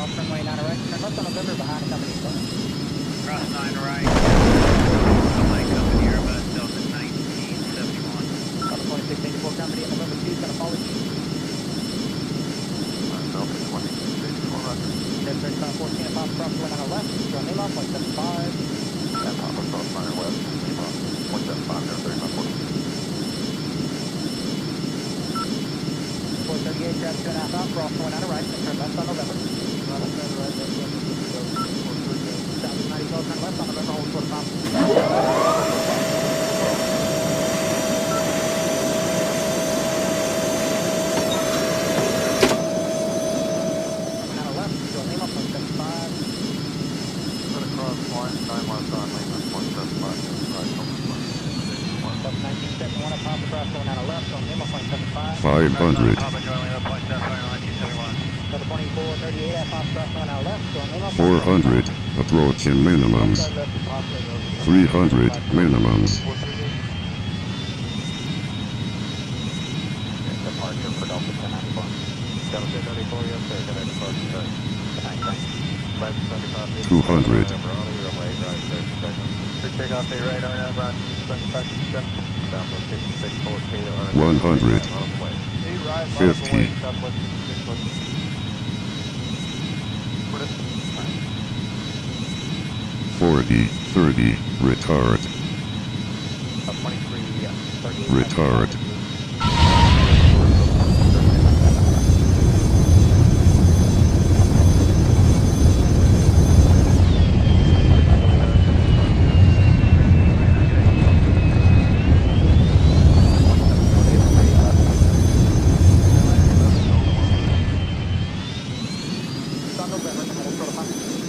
off runway 9 right. Turn left on November behind the company. Cross 9 right. Somebody coming here, but Delta 1971. Delta 2684 company at November 2 is going to follow you. Delta 2684, roger. Step 3514 and pop across the line on the left. Join Lima, 0.75. And pop across line west, Lima, 0.75, there, 3514. 438, grab 2.5 out, cross 49 right, and turn left on November. Right, South 90, go, turn left on November, hold short of pop. Across 500. 400. Approaching minimums. 300 minimums. Departure for Delta 1091. Delta 1094, yes sir, good departure. 200. Takeoff a right on that, 100. 50. 40, 30, retard. 23, Retard. November, hold short of pop.